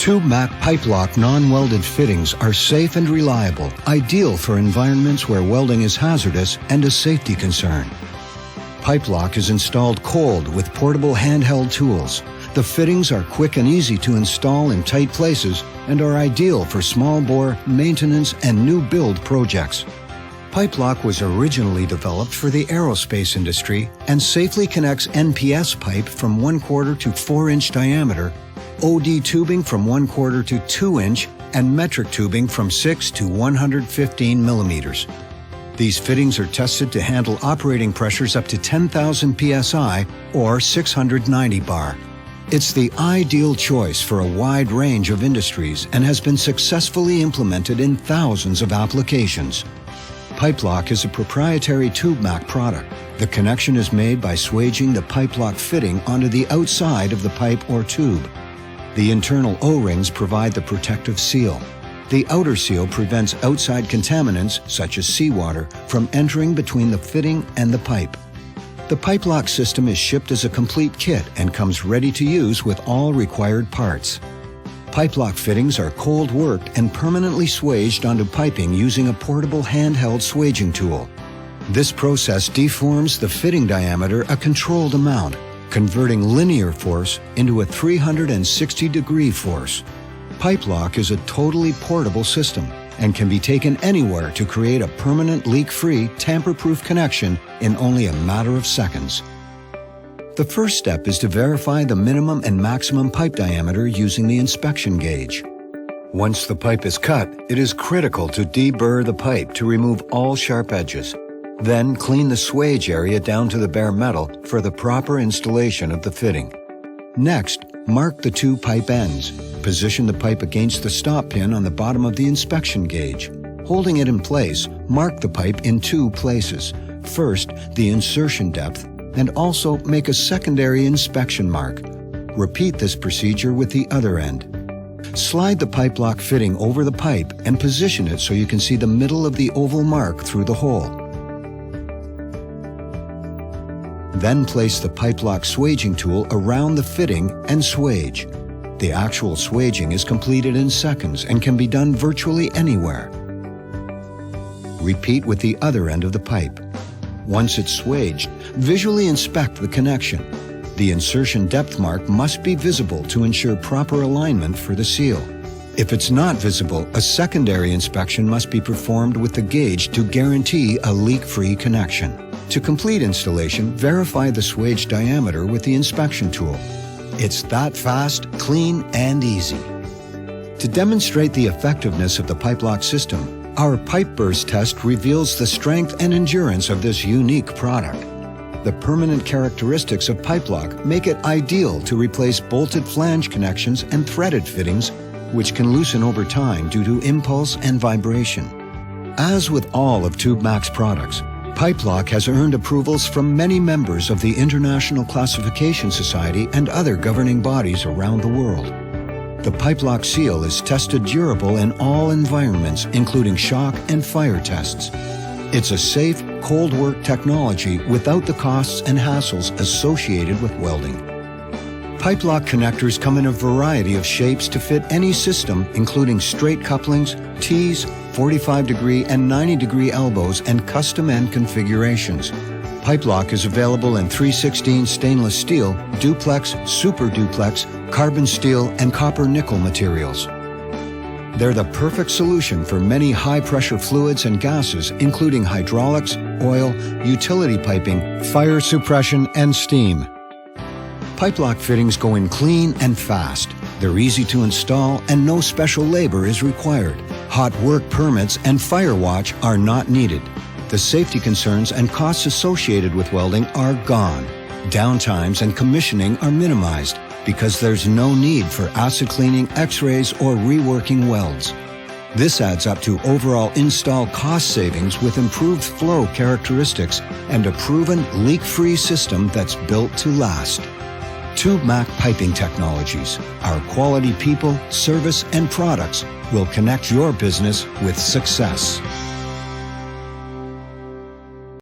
TubeMac Pyplok non-welded fittings are safe and reliable, ideal for environments where welding is hazardous and a safety concern. Pyplok is installed cold with portable handheld tools. The fittings are quick and easy to install in tight places and are ideal for small bore, maintenance, and new build projects. Pyplok was originally developed for the aerospace industry and safely connects NPS pipe from 1/4 to 4-inch diameter, OD tubing from 1/4 to 2-inch, and metric tubing from 6 to 115 millimeters. These fittings are tested to handle operating pressures up to 10,000 psi or 690 bar. It's the ideal choice for a wide range of industries and has been successfully implemented in thousands of applications. Pyplok is a proprietary TubeMac product. The connection is made by swaging the Pyplok fitting onto the outside of the pipe or tube. The internal O-rings provide the protective seal. The outer seal prevents outside contaminants, such as seawater, from entering between the fitting and the pipe. The Pyplok system is shipped as a complete kit and comes ready to use with all required parts. Pyplok fittings are cold worked and permanently swaged onto piping using a portable handheld swaging tool. This process deforms the fitting diameter a controlled amount, converting linear force into a 360-degree force. Pyplok is a totally portable system and can be taken anywhere to create a permanent leak-free, tamper-proof connection in only a matter of seconds. The first step is to verify the minimum and maximum pipe diameter using the inspection gauge. Once the pipe is cut, it is critical to deburr the pipe to remove all sharp edges. Then clean the swage area down to the bare metal for the proper installation of the fitting. Next, mark the 2 pipe ends. Position the pipe against the stop pin on the bottom of the inspection gauge. Holding it in place, mark the pipe in 2 places. First, the insertion depth, and also make a secondary inspection mark. Repeat this procedure with the other end. Slide the Pyplok fitting over the pipe and position it so you can see the middle of the oval mark through the hole. Then place the Pyplok swaging tool around the fitting and swage. The actual swaging is completed in seconds and can be done virtually anywhere. Repeat with the other end of the pipe. Once it's swaged, visually inspect the connection. The insertion depth mark must be visible to ensure proper alignment for the seal. If it's not visible, a secondary inspection must be performed with the gauge to guarantee a leak-free connection. To complete installation, verify the swage diameter with the inspection tool. It's that fast, clean, and easy. To demonstrate the effectiveness of the Pyplok system, our pipe burst test reveals the strength and endurance of this unique product. The permanent characteristics of Pyplok make it ideal to replace bolted flange connections and threaded fittings, which can loosen over time due to impulse and vibration. As with all of TubeMac's products, Pyplok has earned approvals from many members of the International Classification Society and other governing bodies around the world. The Pyplok seal is tested durable in all environments, including shock and fire tests. It's a safe, cold work technology without the costs and hassles associated with welding. Pyplok connectors come in a variety of shapes to fit any system, including straight couplings, T's, 45-degree and 90-degree elbows, and custom end configurations. Pyplok is available in 316 stainless steel, duplex, super duplex, carbon steel, and copper nickel materials. They're the perfect solution for many high-pressure fluids and gases, including hydraulics, oil, utility piping, fire suppression, and steam. Pyplok fittings go in clean and fast. They're easy to install and no special labor is required. Hot work permits and fire watch are not needed. The safety concerns and costs associated with welding are gone. Downtimes and commissioning are minimized because there's no need for acid cleaning, x-rays, or reworking welds. This adds up to overall install cost savings with improved flow characteristics and a proven leak-free system that's built to last. TubeMac Piping Technologies. Our quality people, service, and products will connect your business with success.